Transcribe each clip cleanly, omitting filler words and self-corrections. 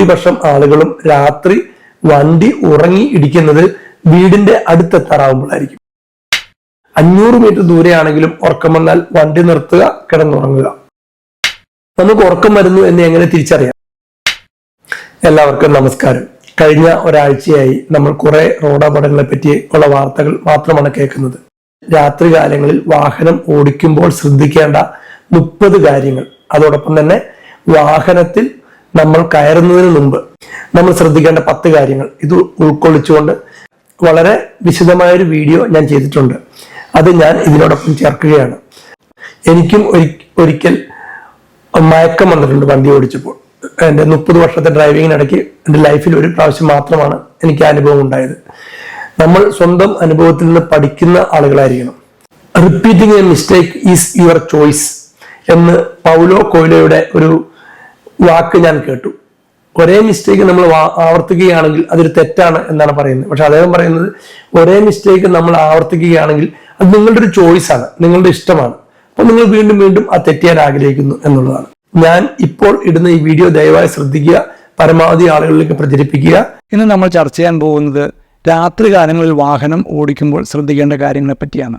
ഭൂരിപക്ഷം ആളുകളും രാത്രി വണ്ടി ഉറങ്ങി ഇടിക്കുന്നത് വീടിന്റെ അടുത്തെത്താറാവുമ്പോഴായിരിക്കും. 500 മീറ്റർ ദൂരെയാണെങ്കിലും ഉറക്കം വന്നാൽ വണ്ടി നിർത്തുക, കിടന്നുറങ്ങുക. നമുക്ക് ഉറക്കം വരുന്നു എന്ന് എങ്ങനെ തിരിച്ചറിയാം? എല്ലാവർക്കും നമസ്കാരം. കഴിഞ്ഞ ഒരാഴ്ചയായി നമ്മൾ കുറെ റോഡപകടങ്ങളെ പറ്റി ഉള്ള വാർത്തകൾ മാത്രമാണ് കേൾക്കുന്നത്. രാത്രി കാലങ്ങളിൽ വാഹനം ഓടിക്കുമ്പോൾ ശ്രദ്ധിക്കേണ്ട 30 കാര്യങ്ങൾ, അതോടൊപ്പം തന്നെ വാഹനത്തിൽ നമ്മൾ കയറുന്നതിന് മുമ്പ് നമ്മൾ ശ്രദ്ധിക്കേണ്ട 10 കാര്യങ്ങൾ, ഇത് ഉൾക്കൊള്ളിച്ചുകൊണ്ട് വളരെ വിശദമായൊരു വീഡിയോ ഞാൻ ചെയ്തിട്ടുണ്ട്. അത് ഞാൻ ഇതിനോടൊപ്പം ചേർക്കുകയാണ്. എനിക്കും ഒരിക്കൽ മയക്കം വന്നിട്ടുണ്ട് വണ്ടി ഓടിച്ചപ്പോൾ. എൻ്റെ 30 വർഷത്തെ ഡ്രൈവിങ്ങിനിടയ്ക്ക് എൻ്റെ ലൈഫിൽ ഒരു പ്രാവശ്യം മാത്രമാണ് എനിക്ക് അനുഭവം ഉണ്ടായത്. നമ്മൾ സ്വന്തം അനുഭവത്തിൽ നിന്ന് പഠിക്കുന്ന ആളുകളായിരിക്കണം. Repeating a mistake is your choice എന്ന് പൗലോ കൊയ്ലോയുടെ ഒരു വാക്ക് ഞാൻ കേട്ടു. ഒരേ മിസ്റ്റേക്ക് നമ്മൾ ആവർത്തിക്കുകയാണെങ്കിൽ അതൊരു തെറ്റാണ് എന്നാണ് പറയുന്നത്. പക്ഷെ അദ്ദേഹം പറയുന്നത് ഒരേ മിസ്റ്റേക്ക് നമ്മൾ ആവർത്തിക്കുകയാണെങ്കിൽ അത് നിങ്ങളുടെ ഒരു ചോയ്സാണ്, നിങ്ങളുടെ ഇഷ്ടമാണ്. അപ്പൊ നിങ്ങൾ വീണ്ടും വീണ്ടും ആ തെറ്റിയാൻ ആഗ്രഹിക്കുന്നു എന്നുള്ളതാണ്. ഞാൻ ഇപ്പോൾ ഇടുന്ന ഈ വീഡിയോ ദയവായി ശ്രദ്ധിക്കുക, പരമാവധി ആളുകളിലേക്ക് പ്രചരിപ്പിക്കുക. ഇന്ന് നമ്മൾ ചർച്ച ചെയ്യാൻ പോകുന്നത് രാത്രി കാലങ്ങളിൽ വാഹനം ഓടിക്കുമ്പോൾ ശ്രദ്ധിക്കേണ്ട കാര്യങ്ങളെ പറ്റിയാണ്.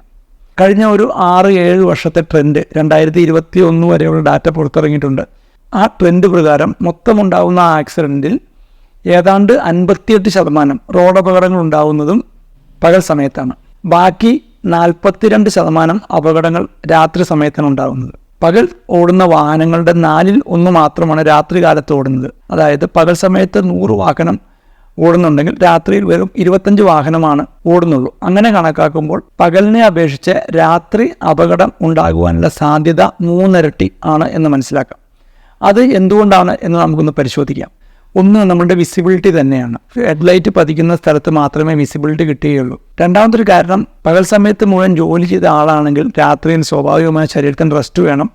കഴിഞ്ഞ ഒരു 6-7 വർഷത്തെ ട്രെൻഡ് 2021 വരെയുള്ള ഡാറ്റ പുറത്തിറങ്ങിയിട്ടുണ്ട്. ആ ട്രെൻഡ് പ്രകാരം മൊത്തം ഉണ്ടാകുന്ന ആക്സിഡൻറ്റിൽ ഏതാണ്ട് 58% റോഡ് അപകടങ്ങൾ ഉണ്ടാകുന്നതും പകൽ സമയത്താണ്. ബാക്കി 42% അപകടങ്ങൾ രാത്രി സമയത്താണ് ഉണ്ടാകുന്നത്. പകൽ ഓടുന്ന വാഹനങ്ങളുടെ 1/4 മാത്രമാണ് രാത്രി കാലത്ത് ഓടുന്നത്. അതായത് പകൽ സമയത്ത് 100 വാഹനം ഓടുന്നുണ്ടെങ്കിൽ രാത്രിയിൽ വെറും 25 വാഹനമാണ് ഓടുന്നുള്ളൂ. അങ്ങനെ കണക്കാക്കുമ്പോൾ പകലിനെ അപേക്ഷിച്ച് രാത്രി അപകടം ഉണ്ടാകുവാനുള്ള സാധ്യത 3 ഇരട്ടി ആണ് എന്ന് മനസ്സിലാക്കാം. അത് എന്തുകൊണ്ടാണ് എന്ന് നമുക്കൊന്ന് പരിശോധിക്കാം. ഒന്ന്, നമ്മളുടെ വിസിബിലിറ്റി തന്നെയാണ്. ഹെഡ്ലൈറ്റ് പതിക്കുന്ന സ്ഥലത്ത് മാത്രമേ വിസിബിലിറ്റി കിട്ടുകയുള്ളൂ. രണ്ടാമതൊരു കാരണം, പകൽ സമയത്ത് മുഴുവൻ ജോലി ചെയ്ത ആളാണെങ്കിൽ രാത്രിയിൽ സ്വാഭാവികമായ ശരീരത്തിന് റെസ്റ്റ് വേണം.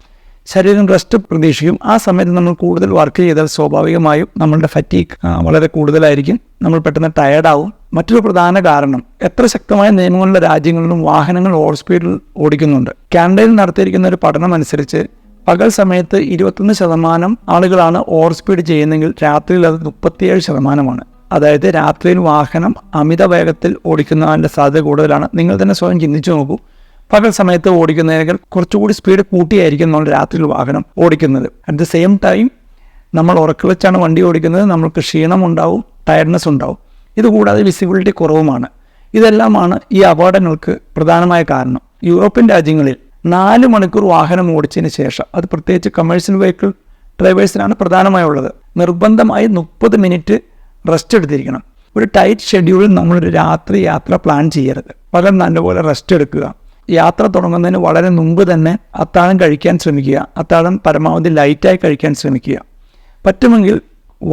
ശരീരം റെസ്റ്റ് പ്രതീക്ഷിക്കും. ആ സമയത്ത് നമ്മൾ കൂടുതൽ വർക്ക് ചെയ്താൽ സ്വാഭാവികമായും നമ്മളുടെ ഫറ്റീഗ് വളരെ കൂടുതലായിരിക്കും. നമ്മൾ പെട്ടെന്ന് ടയർഡാവും. മറ്റൊരു പ്രധാന കാരണം, എത്ര ശക്തമായ നിയമങ്ങളുള്ള രാജ്യങ്ങളിലും വാഹനങ്ങൾ ഓവർ സ്പീഡിൽ ഓടിക്കുന്നുണ്ട്. കാനഡയിൽ നടത്തിയിരിക്കുന്ന ഒരു പഠനം അനുസരിച്ച് പകൽ സമയത്ത് 21% ആളുകളാണ് ഓവർ സ്പീഡ് ചെയ്യുന്നതെങ്കിൽ രാത്രിയിൽ അത് 37%. അതായത് രാത്രിയിൽ വാഹനം അമിത വേഗത്തിൽ ഓടിക്കുന്നതിൻ്റെ സാധ്യത കൂടുതലാണ്. നിങ്ങൾ തന്നെ സ്വയം ചിന്തിച്ചു നോക്കൂ. പകൽ സമയത്ത് ഓടിക്കുന്നതിനേക്കാൾ കുറച്ചുകൂടി സ്പീഡ് കൂട്ടിയായിരിക്കും നമ്മൾ രാത്രിയിൽ വാഹനം ഓടിക്കുന്നത്. അറ്റ് ദ സെയിം ടൈം നമ്മൾ ഉറക്കളച്ചാണ് വണ്ടി ഓടിക്കുന്നത്. നമ്മൾക്ക് ക്ഷീണം ഉണ്ടാവും, ടയർഡ്നെസ് ഉണ്ടാവും. ഇതുകൂടാതെ വിസിബിലിറ്റി കുറവുമാണ്. ഇതെല്ലാമാണ് ഈ അപകടങ്ങൾക്ക് പ്രധാനമായ കാരണം. യൂറോപ്യൻ രാജ്യങ്ങളിൽ 4 മണിക്കൂർ വാഹനം ഓടിച്ചതിന് ശേഷം, അത് പ്രത്യേകിച്ച് കമേഴ്ഷ്യൽ വെഹിക്കിൾ ഡ്രൈവേഴ്സിനാണ് പ്രധാനമായുള്ളത്, നിർബന്ധമായി 30 മിനിറ്റ് റെസ്റ്റ് എടുത്തിരിക്കണം. ഒരു ടൈറ്റ് ഷെഡ്യൂളിൽ നമ്മളൊരു രാത്രി യാത്ര പ്ലാൻ ചെയ്യരുത്. പകൽ നല്ലപോലെ റെസ്റ്റ് എടുക്കുക. യാത്ര തുടങ്ങുന്നതിന് വളരെ മുമ്പ് തന്നെ അത്താഴം കഴിക്കാൻ ശ്രമിക്കുക. അത്താഴം പരമാവധി ലൈറ്റായി കഴിക്കാൻ ശ്രമിക്കുക. പറ്റുമെങ്കിൽ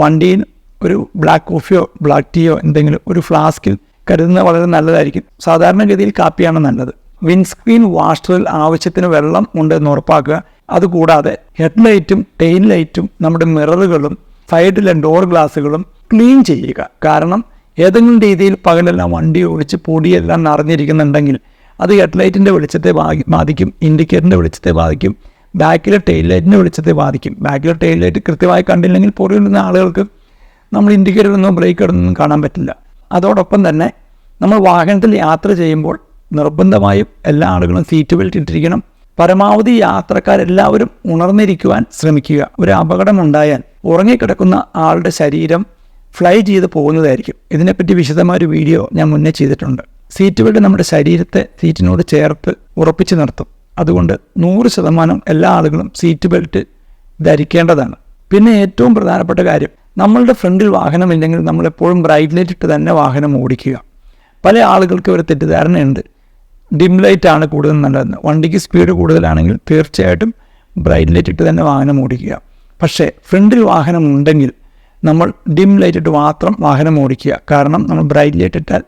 വണ്ടിയിൽ ഒരു ബ്ലാക്ക് കോഫിയോ ബ്ലാക്ക് ടീയോ എന്തെങ്കിലും ഒരു ഫ്ലാസ്കിൽ കരുതുന്നത് വളരെ നല്ലതായിരിക്കും. സാധാരണഗതിയിൽ കാപ്പിയാണ് നല്ലത്. വിൻസ്ക്രീൻ വാഷറിൽ ആവശ്യത്തിന് വെള്ളം ഉണ്ടെന്ന് ഉറപ്പാക്കുക. അതുകൂടാതെ ഹെഡ്ലൈറ്റും ടെയിൽ ലൈറ്റും നമ്മുടെ മിററുകളും സൈഡിലെ ഡോർ ഗ്ലാസുകളും ക്ലീൻ ചെയ്യുക. കാരണം ഏതെങ്കിലും രീതിയിൽ പകലെല്ലാം വണ്ടി ഓടിച്ച് പൊടിയെല്ലാം നിറഞ്ഞിരിക്കുന്നുണ്ടെങ്കിൽ അത് ഹെഡ്ലൈറ്റിൻ്റെ വെളിച്ചത്തെ ബാധിക്കും, ഇൻഡിക്കേറ്ററിൻ്റെ വെളിച്ചത്തെ ബാധിക്കും, ബാക്കിലെ ടെയിൽ ലൈറ്റിൻ്റെ വെളിച്ചത്തെ ബാധിക്കും. ബാക്കിലെ ടെയിൽ ലൈറ്റ് കൃത്യമായി കണ്ടില്ലെങ്കിൽ പുറകിലുള്ള ആളുകൾക്ക് നമ്മൾ ഇൻഡിക്കേറ്ററിലൊന്നും ബ്രേക്ക് ഇടുന്നൊന്നും കാണാൻ പറ്റില്ല. അതോടൊപ്പം തന്നെ നമ്മൾ വാഹനത്തിൽ യാത്ര ചെയ്യുമ്പോൾ നിർബന്ധമായും എല്ലാ ആളുകളും സീറ്റ് ബെൽറ്റ് ഇട്ടിരിക്കണം. പരമാവധി യാത്രക്കാരെല്ലാവരും ഉണർന്നിരിക്കുവാൻ ശ്രമിക്കുക. ഒരു അപകടമുണ്ടായാൽ ഉറങ്ങിക്കിടക്കുന്ന ആളുടെ ശരീരം ഫ്ലൈ ചെയ്ത് പോകുന്നതായിരിക്കും. ഇതിനെപ്പറ്റി വിശദമായൊരു വീഡിയോ ഞാൻ മുന്നേ ചെയ്തിട്ടുണ്ട്. സീറ്റ് ബെൽറ്റ് നമ്മുടെ ശരീരത്തെ സീറ്റിനോട് ചേർത്ത് ഉറപ്പിച്ച് നിർത്തും. അതുകൊണ്ട് 100% എല്ലാ ആളുകളും സീറ്റ് ബെൽറ്റ് ധരിക്കേണ്ടതാണ്. പിന്നെ ഏറ്റവും പ്രധാനപ്പെട്ട കാര്യം, നമ്മളുടെ ഫ്രണ്ടിൽ വാഹനമില്ലെങ്കിൽ നമ്മളെപ്പോഴും ബ്രൈറ്റ് ലൈറ്റ് ഇട്ട് തന്നെ വാഹനം ഓടിക്കുക. പല ആളുകൾക്ക് ഒരു തെറ്റിദ്ധാരണയുണ്ട്, ഡിം ലൈറ്റാണ് കൂടുതൽ നല്ലതെന്ന്. വണ്ടിക്ക് സ്പീഡ് കൂടുതലാണെങ്കിൽ തീർച്ചയായിട്ടും ബ്രൈറ്റ് ലൈറ്റ് ഇട്ട് തന്നെ വാഹനം ഓടിക്കുക. പക്ഷേ ഫ്രണ്ടിൽ വാഹനം ഉണ്ടെങ്കിൽ നമ്മൾ ഡിം ലൈറ്റ് ഇട്ട് മാത്രം വാഹനം ഓടിക്കുക. കാരണം നമ്മൾ ബ്രൈറ്റ് ലൈറ്റ് ഇട്ടാൽ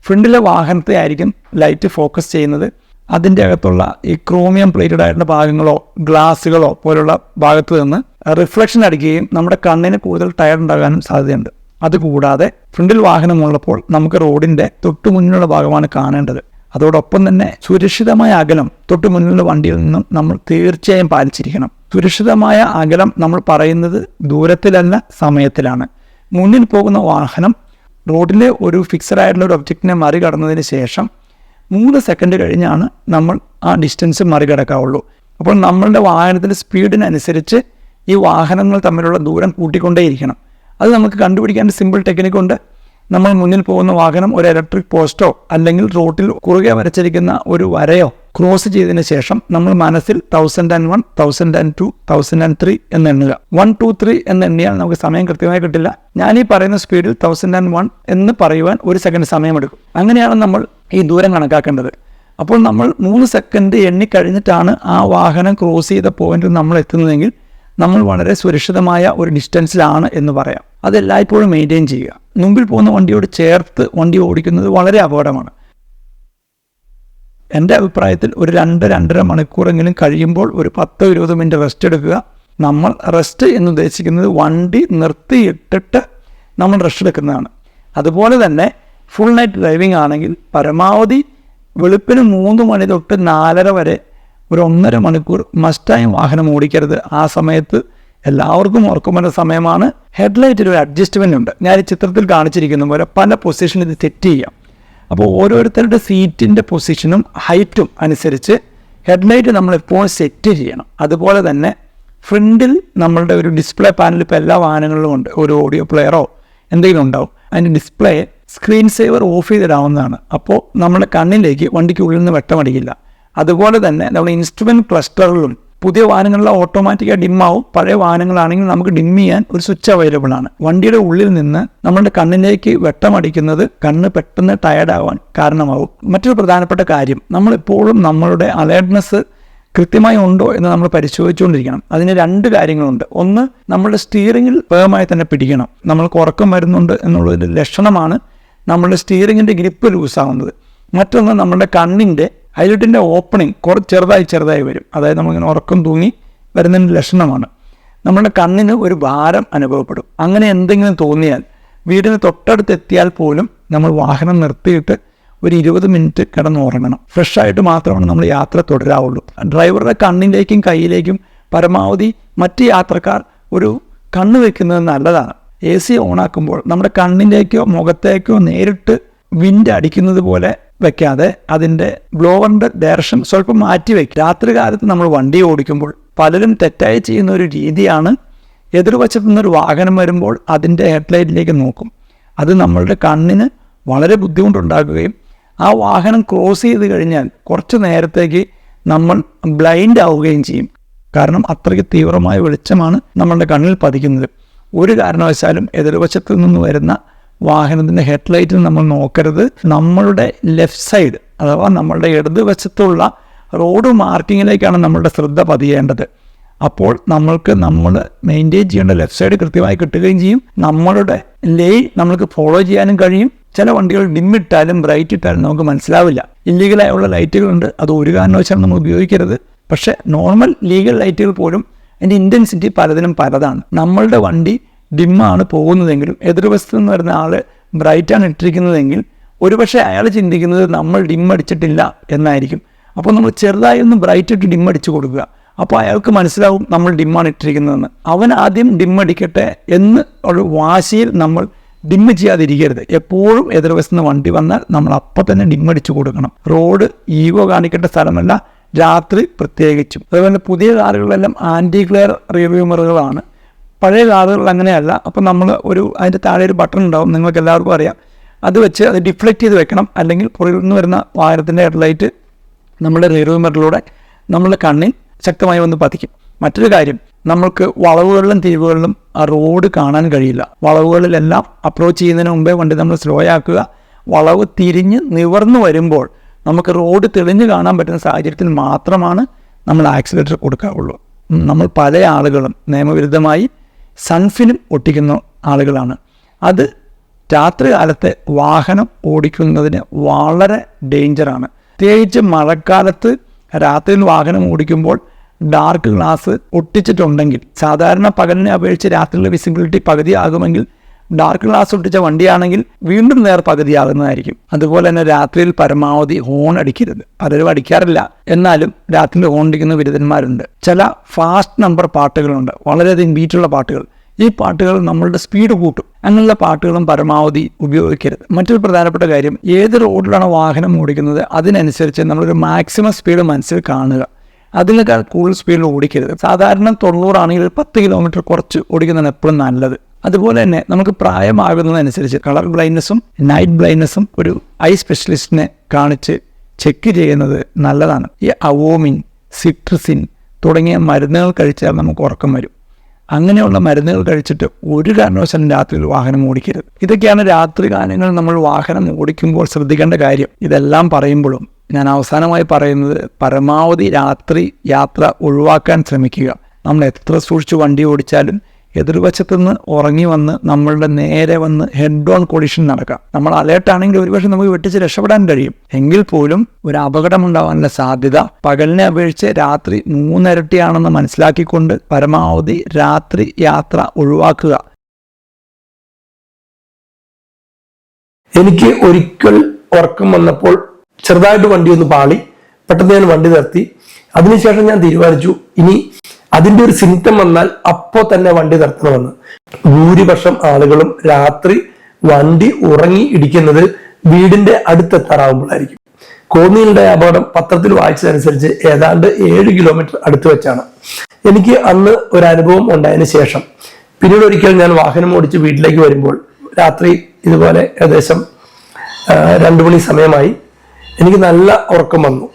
ഫ്രണ്ടിലെ വാഹനത്തെ ആയിരിക്കും ലൈറ്റ് ഫോക്കസ് ചെയ്യുന്നത്. അതിൻ്റെ അകത്തുള്ള ഈ ക്രോമിയം പ്ലേറ്റഡ് ആയിട്ടുള്ള ഭാഗങ്ങളോ ഗ്ലാസുകളോ പോലുള്ള ഭാഗത്ത് നിന്ന് റിഫ്ലക്ഷൻ അടിക്കുകയും നമ്മുടെ കണ്ണിന് കൂടുതൽ ടയർഡ് ഉണ്ടാകാനും സാധ്യതയുണ്ട്. അതുകൂടാതെ ഫ്രണ്ടിൽ വാഹനമുള്ളപ്പോൾ നമുക്ക് റോഡിൻ്റെ തൊട്ടു മുന്നിലുള്ള ഭാഗമാണ് കാണേണ്ടത്. അതോടൊപ്പം തന്നെ സുരക്ഷിതമായ അകലം തൊട്ടു മുന്നിലുള്ള വണ്ടിയിൽ നിന്നും നമ്മൾ തീർച്ചയായും പാലിച്ചിരിക്കണം. സുരക്ഷിതമായ അകലം നമ്മൾ പറയുന്നത് ദൂരത്തിലല്ല, സമയത്തിലാണ്. മുന്നിൽ പോകുന്ന വാഹനം റോഡിലെ ഒരു ഫിക്സഡ് ആയിട്ടുള്ള ഒരു ഒബ്ജക്റ്റിനെ മറികടന്നതിന് ശേഷം 3 സെക്കൻഡ് കഴിഞ്ഞാണ് നമ്മൾ ആ ഡിസ്റ്റൻസ് മറികടക്കാവുള്ളൂ. അപ്പോൾ നമ്മളുടെ വാഹനത്തിൻ്റെ സ്പീഡിനനുസരിച്ച് ഈ വാഹനങ്ങൾ തമ്മിലുള്ള ദൂരം കൂട്ടിക്കൊണ്ടേയിരിക്കണം. അത് നമുക്ക് കണ്ടുപിടിക്കാൻ സിമ്പിൾ ടെക്നിക്കുണ്ട്. നമ്മൾ മുന്നിൽ പോകുന്ന വാഹനം ഒരു ഇലക്ട്രിക് പോസ്റ്റോ അല്ലെങ്കിൽ റോട്ടിൽ കുറുകെ വരച്ചിരിക്കുന്ന ഒരു വരയോ ക്രോസ് ചെയ്തതിന് ശേഷം നമ്മൾ മനസ്സിൽ 1001, 1002, 1003 എന്ന് എണ്ണുക. 1, 2, 3 എന്ന് എണ്ണിയാൽ നമുക്ക് സമയം കൃത്യമായി കിട്ടില്ല. ഞാൻ ഈ പറയുന്ന സ്പീഡിൽ 1001 എന്ന് പറയുവാൻ 1 സെക്കൻഡ് സമയമെടുക്കും. അങ്ങനെയാണ് നമ്മൾ ഈ ദൂരം കണക്കാക്കേണ്ടത്. അപ്പോൾ നമ്മൾ 3 സെക്കൻഡ് എണ്ണിക്കഴിഞ്ഞിട്ടാണ് ആ വാഹനം ക്രോസ് ചെയ്ത പോയിന്റിൽ നമ്മൾ എത്തുന്നതെങ്കിൽ നമ്മൾ വളരെ സുരക്ഷിതമായ ഒരു ഡിസ്റ്റൻസിലാണ് എന്ന് പറയാം. അതെല്ലായ്പ്പോഴും മെയിൻറ്റെയിൻ ചെയ്യുക. മുമ്പിൽ പോകുന്ന വണ്ടിയോട് ചേർത്ത് വണ്ടി ഓടിക്കുന്നത് വളരെ അപകടമാണ്. എൻ്റെ അഭിപ്രായത്തിൽ ഒരു 2-2.5 മണിക്കൂറെങ്കിലും കഴിയുമ്പോൾ ഒരു 10-20 മിനിറ്റ് റെസ്റ്റ് എടുക്കുക. നമ്മൾ റെസ്റ്റ് എന്ന് ഉദ്ദേശിക്കുന്നത് വണ്ടി നിർത്തിയിട്ടിട്ട് നമ്മൾ റെസ്റ്റ് എടുക്കുന്നതാണ്. അതുപോലെ തന്നെ ഫുൾ നൈറ്റ് ഡ്രൈവിംഗ് ആണെങ്കിൽ പരമാവധി വെളുപ്പിന് 3 മണി തൊട്ട് 4:30 വരെ ഒരു 1.5 മണിക്കൂർ മസ്റ്റായും വാഹനം ഓടിക്കരുത്. ആ സമയത്ത് എല്ലാവർക്കും ഓർക്കുമ്പോൾ സമയമാണ്. ഹെഡ്ലൈറ്റിൽ ഒരു അഡ്ജസ്റ്റ്മെൻ്റ് ഉണ്ട്. ഞാൻ ഈ ചിത്രത്തിൽ കാണിച്ചിരിക്കുന്ന പോലെ പല പൊസിഷനിൽ ഇത് സെറ്റ് ചെയ്യാം. അപ്പോൾ ഓരോരുത്തരുടെ സീറ്റിൻ്റെ പൊസിഷനും ഹൈറ്റും അനുസരിച്ച് ഹെഡ്ലൈറ്റ് നമ്മളെപ്പോഴും സെറ്റ് ചെയ്യണം. അതുപോലെ തന്നെ ഫ്രണ്ടിൽ നമ്മളുടെ ഒരു ഡിസ്പ്ലേ പാനൽ ഇപ്പോൾ എല്ലാ വാഹനങ്ങളിലും ഉണ്ട്. ഒരു ഓഡിയോ പ്ലെയറോ എന്തെങ്കിലും ഉണ്ടാവും. അതിൻ്റെ ഡിസ്പ്ലേ സ്ക്രീൻ സേവർ ഓഫ് ചെയ്തിടാവുന്നതാണ്. അപ്പോൾ നമ്മുടെ കണ്ണിലേക്ക് വണ്ടിക്കുള്ളിൽ നിന്ന് വെട്ടമടിക്കില്ല. അതുപോലെ തന്നെ നമ്മുടെ ഇൻസ്ട്രുമെൻറ്റ് ക്ലസ്റ്ററുകളും പുതിയ വാഹനങ്ങളിൽ ഓട്ടോമാറ്റിക്കായി ഡിമ്മാവും. പഴയ വാഹനങ്ങളാണെങ്കിൽ നമുക്ക് ഡിം ചെയ്യാൻ ഒരു സ്വിച്ച് അവൈലബിൾ ആണ്. വണ്ടിയുടെ ഉള്ളിൽ നിന്ന് നമ്മുടെ കണ്ണിലേക്ക് വെട്ടമടിക്കുന്നത് കണ്ണ് പെട്ടെന്ന് ടയർഡ് ആവാൻ കാരണമാവും. മറ്റൊരു പ്രധാനപ്പെട്ട കാര്യം, നമ്മളെപ്പോഴും നമ്മളുടെ അലേർട്ട്നെസ് കൃത്യമായി ഉണ്ടോ എന്ന് നമ്മൾ പരിശോധിച്ചുകൊണ്ടിരിക്കണം. അതിന് 2 കാര്യങ്ങളുണ്ട്. ഒന്ന്, നമ്മുടെ സ്റ്റിയറിംഗിൽ വേഗമായി തന്നെ പിടിക്കണം. നമ്മൾക്ക് ഉറക്കം വരുന്നുണ്ട് എന്നുള്ളതിൻ്റെ ലക്ഷണമാണ് നമ്മുടെ സ്റ്റിയറിംഗിൻ്റെ ഗ്രിപ്പ് ലൂസാവുന്നത്. മറ്റൊന്ന്, നമ്മുടെ കണ്ണിൻ്റെ ഐലിഡിൻ്റെ ഓപ്പണിംഗ് കുറച്ച് ചെറുതായി വരും. അതായത് നമ്മളിങ്ങനെ ഉറക്കം തൂങ്ങി വരുന്നതിൻ്റെ ലക്ഷണമാണ്. നമ്മുടെ കണ്ണിന് ഒരു ഭാരം അനുഭവപ്പെടും. അങ്ങനെ എന്തെങ്കിലും തോന്നിയാൽ വീടിന് തൊട്ടടുത്ത് എത്തിയാൽ പോലും നമ്മൾ വാഹനം നിർത്തിയിട്ട് ഒരു 20 മിനിറ്റ് കിടന്നുറങ്ങണം. ഫ്രഷായിട്ട് മാത്രമാണ് നമ്മൾ യാത്ര തുടരാവുള്ളൂ. ഡ്രൈവറുടെ കണ്ണിലേക്കും കയ്യിലേക്കും പരമാവധി മറ്റ് യാത്രക്കാർ ഒരു കണ്ണ് വയ്ക്കുന്നത് നല്ലതാണ്. AC ഓണാക്കുമ്പോൾ നമ്മുടെ കണ്ണിലേക്കോ മുഖത്തേക്കോ നേരിട്ട് വിൻഡ് അടിക്കുന്നത് പോലെ വെക്കാതെ അതിൻ്റെ ബ്ലോവറിൻ്റെ ഡയറക്ഷൻ സ്വല്പം മാറ്റി വയ്ക്കും. രാത്രി കാലത്ത് നമ്മൾ വണ്ടി ഓടിക്കുമ്പോൾ പലരും തെറ്റായി ചെയ്യുന്ന ഒരു രീതിയാണ്, എതിർവശത്തു നിന്നൊരു വാഹനം വരുമ്പോൾ അതിൻ്റെ ഹെഡ്ലൈറ്റിലേക്ക് നോക്കും. അത് നമ്മളുടെ കണ്ണിന് വളരെ ബുദ്ധിമുട്ടുണ്ടാക്കുകയും ആ വാഹനം ക്രോസ് ചെയ്ത് കഴിഞ്ഞാൽ കുറച്ച് നേരത്തേക്ക് നമ്മൾ ബ്ലൈൻഡ് ആവുകയും ചെയ്യും. കാരണം അത്രയ്ക്ക് തീവ്രമായ വെളിച്ചമാണ് നമ്മളുടെ കണ്ണിൽ പതിക്കുന്നത്. ഒരു കാരണവശാലും എതിർവശത്തു നിന്ന് വരുന്ന വാഹനത്തിൻ്റെ ഹെഡ്ലൈറ്റിൽ നമ്മൾ നോക്കരുത്. നമ്മളുടെ ലെഫ്റ്റ് സൈഡ് അഥവാ നമ്മളുടെ ഇടതുവശത്തുള്ള റോഡ് മാർക്കിങ്ങിലേക്കാണ് നമ്മളുടെ ശ്രദ്ധ പതിയേണ്ടത്. അപ്പോൾ നമ്മൾ മെയിൻറ്റെയിൻ ചെയ്യേണ്ട ലെഫ്റ്റ് സൈഡ് കൃത്യമായി കിട്ടുകയും ചെയ്യും. നമ്മളുടെ ലെയിൻ നമുക്ക് ഫോളോ ചെയ്യാനും കഴിയും. ചില വണ്ടികൾ ഡിമ്മിട്ടാലും ബ്രൈറ്റ് ഇട്ടാലും നമുക്ക് മനസ്സിലാവില്ല. ഇല്ലീഗലായുള്ള ലൈറ്റുകളുണ്ട്, അത് ഒരു കാരണവശാലും നമ്മൾ ഉപയോഗിക്കരുത്. പക്ഷേ നോർമൽ ലീഗൽ ലൈറ്റുകൾ പോലും അതിൻ്റെ ഇൻറ്റൻസിറ്റി പലതിനും പലതാണ്. നമ്മളുടെ വണ്ടി ഡിമ്മാണ് പോകുന്നതെങ്കിലും എതിർവശത്തു നിന്ന് വരുന്ന ആൾ ബ്രൈറ്റാണ് ഇട്ടിരിക്കുന്നതെങ്കിൽ ഒരുപക്ഷെ അയാൾ ചിന്തിക്കുന്നത് നമ്മൾ ഡിമ്മടിച്ചിട്ടില്ല എന്നായിരിക്കും. അപ്പോൾ നമ്മൾ ചെറുതായി ഒന്ന് ബ്രൈറ്റ് ഇട്ട് ഡിമ്മടിച്ച് കൊടുക്കുക. അപ്പോൾ അയാൾക്ക് മനസ്സിലാവും നമ്മൾ ഡിമ്മാണ് ഇട്ടിരിക്കുന്നതെന്ന്. അവൻ ആദ്യം ഡിമ്മടിക്കട്ടെ എന്ന് ഉള്ള വാശിയിൽ നമ്മൾ ഡിമ്മ് ചെയ്യാതിരിക്കരുത്. എപ്പോഴും എതിർവശത്ത് നിന്ന് വണ്ടി വന്നാൽ നമ്മൾ അപ്പം തന്നെ ഡിമ്മടിച്ച് കൊടുക്കണം. റോഡ് ഈഗോ കാണിക്കേണ്ട സ്ഥലമല്ല, രാത്രി പ്രത്യേകിച്ചും. അതുപോലെ പുതിയ കാറുകളെല്ലാം ആൻറ്റി ഗ്ലെയർ റിയർവ്യൂ മിററുകളാണ്. പഴയ കാറുകൾ അങ്ങനെയല്ല. അപ്പോൾ നമ്മൾ അതിൻ്റെ താഴെ ഒരു ബട്ടൺ ഉണ്ടാവും, നിങ്ങൾക്ക് എല്ലാവർക്കും അറിയാം. അത് വെച്ച് അത് ഡിഫ്ലക്റ്റ് ചെയ്ത് വെക്കണം. അല്ലെങ്കിൽ പുറകിൽ നിന്ന് വരുന്ന വാഹനത്തിൻ്റെ ഹെഡ്ലൈറ്റ് നമ്മുടെ റിയർവ്യൂ മിററിലൂടെ നമ്മളുടെ കണ്ണിൽ ശക്തമായി വന്ന് പതിക്കും. മറ്റൊരു കാര്യം, നമ്മൾക്ക് വളവുകളിലും തിരിവുകളിലും ആ റോഡ് കാണാൻ കഴിയില്ല. വളവുകളിലെല്ലാം അപ്രോച്ച് ചെയ്യുന്നതിന് മുമ്പേ വണ്ടി നമ്മൾ സ്ലോ ആക്കുക. വളവ് തിരിഞ്ഞ് നിവർന്നു വരുമ്പോൾ നമുക്ക് റോഡ് തെളിഞ്ഞ് കാണാൻ പറ്റുന്ന സാഹചര്യത്തിൽ മാത്രമാണ് നമ്മൾ ആക്സിലേറ്റർ കൊടുക്കാവുള്ളൂ. നമ്മൾ പല ആളുകളും നിയമവിരുദ്ധമായി സൺഫിലും ഒട്ടിക്കുന്ന ആളുകളാണ്. അത് രാത്രി കാലത്തെ വാഹനം ഓടിക്കുന്നതിന് വളരെ ഡേഞ്ചറാണ്. പ്രത്യേകിച്ച് മഴക്കാലത്ത് രാത്രിയിൽ വാഹനം ഓടിക്കുമ്പോൾ ഡാർക്ക് ഗ്ലാസ് ഒട്ടിച്ചിട്ടുണ്ടെങ്കിൽ, സാധാരണ പകലിനെ അപേക്ഷിച്ച് രാത്രിയിലെ വിസിബിലിറ്റി പകുതിയാകുമെങ്കിൽ ഡാർക്ക് ഗ്ലാസ് ഒട്ടിച്ച വണ്ടിയാണെങ്കിൽ വീണ്ടും നേർ പകുതിയാകുന്നതായിരിക്കും. അതുപോലെ തന്നെ രാത്രിയിൽ പരമാവധി ഹോൺ അടിക്കരുത്. പലരും അടിക്കാറില്ല, എന്നാലും രാത്രിയിൽ ഹോൺ അടിക്കുന്ന ബിരുദന്മാരുണ്ട്. ചില ഫാസ്റ്റ് നമ്പർ പാട്ടുകളുണ്ട്, വളരെയധികം ബീറ്റുള്ള പാട്ടുകൾ. ഈ പാട്ടുകൾ നമ്മളുടെ സ്പീഡ് കൂട്ടും. അങ്ങനെയുള്ള പാട്ടുകളും പരമാവധി ഉപയോഗിക്കരുത്. മറ്റൊരു പ്രധാനപ്പെട്ട കാര്യം, ഏത് റോഡിലാണ് വാഹനം ഓടിക്കുന്നത് അതിനനുസരിച്ച് നമ്മളൊരു മാക്സിമം സ്പീഡ് മനസ്സിൽ കാണുക. അതിനേക്കാൾ കൂടുതൽ സ്പീഡിൽ ഓടിക്കരുത്. സാധാരണ 90 ആണെങ്കിൽ 10 കിലോമീറ്റർ കുറച്ച് ഓടിക്കുന്നതാണ് എപ്പോഴും നല്ലത്. അതുപോലെ തന്നെ നമുക്ക് പ്രായമാകുന്നതനുസരിച്ച് കളർ ബ്ലൈൻഡ്നെസ്സും നൈറ്റ് ബ്ലൈൻഡ്നെസ്സും ഒരു ഐ സ്പെഷ്യലിസ്റ്റിനെ കാണിച്ച് ചെക്ക് ചെയ്യുന്നത് നല്ലതാണ്. ഈ അവോമിൻ, സിട്രസിൻ തുടങ്ങിയ മരുന്നുകൾ കഴിച്ചാൽ നമുക്ക് ഉറക്കം വരും. അങ്ങനെയുള്ള മരുന്നുകൾ കഴിച്ചിട്ട് ഒരു കാരണവശാലും രാത്രിയിൽ വാഹനം ഓടിക്കരുത്. ഇതൊക്കെയാണ് രാത്രി കാലങ്ങളിൽ നമ്മൾ വാഹനം ഓടിക്കുമ്പോൾ ശ്രദ്ധിക്കേണ്ട കാര്യം. ഇതെല്ലാം പറയുമ്പോഴും ഞാൻ അവസാനമായി പറയുന്നത്, പരമാവധി രാത്രി യാത്ര ഒഴിവാക്കാൻ ശ്രമിക്കുക. നമ്മൾ എത്ര സൂക്ഷിച്ച് വണ്ടി ഓടിച്ചാലും എതിർവശത്തു നിന്ന് ഉറങ്ങി വന്ന് നമ്മളുടെ നേരെ വന്ന് ഹെഡ് ഓൺ കൊളിഷൻ നടക്കാം. നമ്മൾ അലേർട്ടാണെങ്കിൽ ഒരുപക്ഷെ നമുക്ക് വെട്ടിച്ച് രക്ഷപ്പെടാൻ കഴിയും. എങ്കിൽ പോലും ഒരു അപകടമുണ്ടാവാനുള്ള സാധ്യത പകലിനെ അപേക്ഷിച്ച് രാത്രി 3 ഇരട്ടിയാണെന്ന് മനസ്സിലാക്കിക്കൊണ്ട് പരമാവധി രാത്രി യാത്ര ഒഴിവാക്കുക. എനിക്ക് ഒരിക്കൽ ഉറക്കം വന്നപ്പോൾ ചെറുതായിട്ട് വണ്ടി ഒന്ന് പാളി. പെട്ടെന്ന് ഞാൻ വണ്ടി നിർത്തി. അതിനുശേഷം ഞാൻ തീരുമാനിച്ചു, ഇനി അതിന്റെ ഒരു സിംറ്റം വന്നാൽ അപ്പോൾ തന്നെ വണ്ടി നിർത്തണമെന്ന്. ഭൂരിപക്ഷം ആളുകളും രാത്രി വണ്ടി ഉറങ്ങി ഇടിക്കുന്നത് വീടിന്റെ അടുത്തെത്താറാവുമ്പോഴായിരിക്കും. കോന്നിയിലെ അപകടം പത്രത്തിൽ വായിച്ചതനുസരിച്ച് ഏതാണ്ട് 7 കിലോമീറ്റർ അടുത്ത് വെച്ചാണ്. എനിക്ക് അന്ന് ഒരു അനുഭവം ഉണ്ടായതിനു ശേഷം പിന്നീട് ഒരിക്കൽ ഞാൻ വാഹനം ഓടിച്ച് വീട്ടിലേക്ക് വരുമ്പോൾ രാത്രി ഇതുപോലെ ഏകദേശം 2 മണി സമയമായി. എനിക്ക് നല്ല ഉറക്കം വന്നു.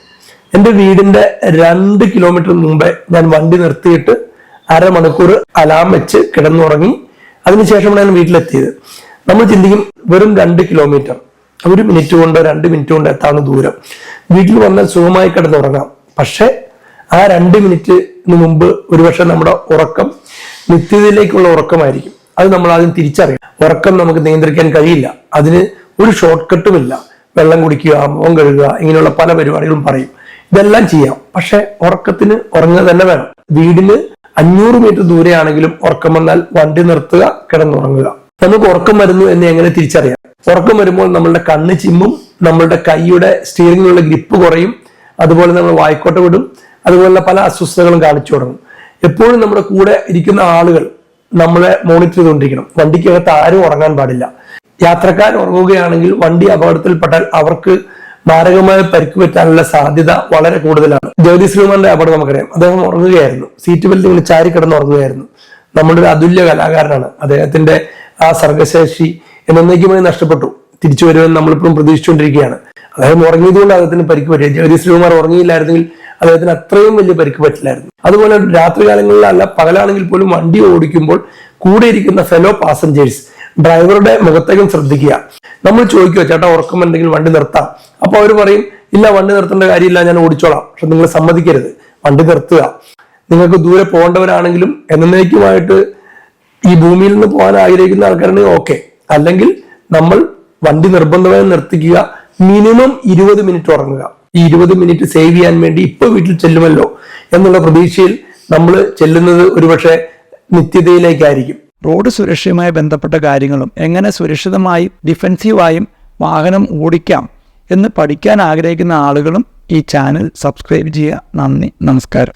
എൻ്റെ വീടിന്റെ 2 കിലോമീറ്റർ മുമ്പേ ഞാൻ വണ്ടി നിർത്തിയിട്ട് അരമണിക്കൂർ അലാം വെച്ച് കിടന്നുറങ്ങി. അതിനുശേഷമാണ് ഞാൻ വീട്ടിലെത്തിയത്. നമ്മൾ ചിന്തിക്കും, വെറും 2 കിലോമീറ്റർ 1 മിനിറ്റ് കൊണ്ടോ 2 മിനിറ്റ് കൊണ്ടോ എത്താവുന്ന ദൂരം, വീട്ടിൽ വന്നാൽ സുഖമായി കിടന്നുറങ്ങാം. പക്ഷെ ആ 2 മിനിറ്റിന് മുമ്പ് ഒരുപക്ഷെ നമ്മുടെ ഉറക്കം നിത്യതയിലേക്കുള്ള ഉറക്കമായിരിക്കും. അത് നമ്മൾ ആദ്യം തിരിച്ചറിയാം. ഉറക്കം നമുക്ക് നിയന്ത്രിക്കാൻ കഴിയില്ല. അതിന് ഒരു ഷോർട്ട് കട്ടുമില്ല. വെള്ളം കുടിക്കുക, മുഖം കഴുകുക, ഇങ്ങനെയുള്ള പല പരിപാടികളും പറയും. ഇതെല്ലാം ചെയ്യാം. പക്ഷെ ഉറക്കത്തിന് ഉറങ്ങുക തന്നെ വേണം. വീടിന് 500 മീറ്റർ ദൂരെയാണെങ്കിലും ഉറക്കം വന്നാൽ വണ്ടി നിർത്തുക, കിടന്നുറങ്ങുക. നമുക്ക് ഉറക്കം വരുന്നു എന്ന് എങ്ങനെ തിരിച്ചറിയാം? ഉറക്കം വരുമ്പോൾ നമ്മളുടെ കണ്ണ് ചിമ്മും, നമ്മളുടെ കൈയുടെ സ്റ്റിയറിംഗിലുള്ള ഗ്രിപ്പ് കുറയും, അതുപോലെ നമ്മൾ വായ്ക്കോട്ട വിടും, അതുപോലുള്ള പല അസ്വസ്ഥതകളും കാണിച്ചു തുടങ്ങും. എപ്പോഴും നമ്മുടെ കൂടെ ഇരിക്കുന്ന ആളുകൾ നമ്മളെ മോണിറ്റർ ചെയ്തുകൊണ്ടിരിക്കണം. വണ്ടിക്കകത്ത് ആരും ഉറങ്ങാൻ പാടില്ല. യാത്രക്കാർ ഉറങ്ങുകയാണെങ്കിൽ വണ്ടി അപകടത്തിൽപ്പെട്ടാൽ അവർക്ക് മാരകമായ പരിക്ക് പറ്റാനുള്ള സാധ്യത വളരെ കൂടുതലാണ്. ജഗദീഷ് ശ്രീകുമാറിന്റെ അപകടം നമുക്കറിയാം. അദ്ദേഹം ഉറങ്ങുകയായിരുന്നു, സീറ്റ് ബെൽറ്റ് ഇങ്ങനെ ചാരി കിടന്ന് ഉറങ്ങുകയായിരുന്നു. നമ്മുടെ ഒരു അതുല്യ കലാകാരനാണ്. അദ്ദേഹത്തിന്റെ ആ സർഗശേഷി എന്നേക്കുമായി നഷ്ടപ്പെട്ടു. തിരിച്ചു വരുമെന്ന് നമ്മളിപ്പോഴും പ്രതീക്ഷിച്ചുകൊണ്ടിരിക്കുകയാണ്. അദ്ദേഹം ഉറങ്ങിയതുകൊണ്ട് അദ്ദേഹത്തിന് പരിക്ക് പറ്റിയ. ജഗദീഷ് ശ്രീകുമാർ ഉറങ്ങിയില്ലായിരുന്നെങ്കിൽ അദ്ദേഹത്തിന് അത്രയും വലിയ പരിക്ക് പറ്റില്ലായിരുന്നു. അതുപോലെ രാത്രികാലങ്ങളിലല്ല, പകലാണെങ്കിൽ പോലും വണ്ടി ഓടിക്കുമ്പോൾ കൂടെ ഇരിക്കുന്ന ഫെലോ പാസഞ്ചേഴ്സ്, ഡ്രൈവറുടെ മുഖത്തേക്കും ശ്രദ്ധിക്കുക. നമ്മൾ ചോദിക്കുക, ചേട്ടാ ഉറക്കം എന്തെങ്കിലും വണ്ടി നിർത്താം? അപ്പൊ അവർ പറയും, ഇല്ല വണ്ടി നിർത്തേണ്ട കാര്യമില്ല, ഞാൻ ഓടിച്ചോളാം. പക്ഷെ നിങ്ങൾ സമ്മതിക്കരുത്, വണ്ടി നിർത്തുക. നിങ്ങൾക്ക് ദൂരെ പോകേണ്ടവരാണെങ്കിലും എന്നേക്കുമായിട്ട് ഈ ഭൂമിയിൽ നിന്ന് പോകാൻ ആഗ്രഹിക്കുന്ന ആൾക്കാരാണെങ്കിൽ ഓക്കെ. അല്ലെങ്കിൽ നമ്മൾ വണ്ടി നിർബന്ധമായും നിർത്തിക്കുക. മിനിമം 20 മിനിറ്റ് ഉറങ്ങുക. ഈ 20 മിനിറ്റ് സേവ് ചെയ്യാൻ വേണ്ടി ഇപ്പൊ വീട്ടിൽ ചെല്ലുമല്ലോ എന്നുള്ള പ്രതീക്ഷയിൽ നമ്മൾ ചെല്ലുന്നത് ഒരുപക്ഷെ നിത്യതയിലേക്കായിരിക്കും. റോഡ് സുരക്ഷയുമായി ബന്ധപ്പെട്ട കാര്യങ്ങളും എങ്ങനെ സുരക്ഷിതമായും ഡിഫെൻസീവായും വാഹനം ഓടിക്കാം എന്ന് പഠിക്കാൻ ആഗ്രഹിക്കുന്ന ആളുകളും ഈ ചാനൽ സബ്സ്ക്രൈബ് ചെയ്യുക. നന്ദി, നമസ്കാരം.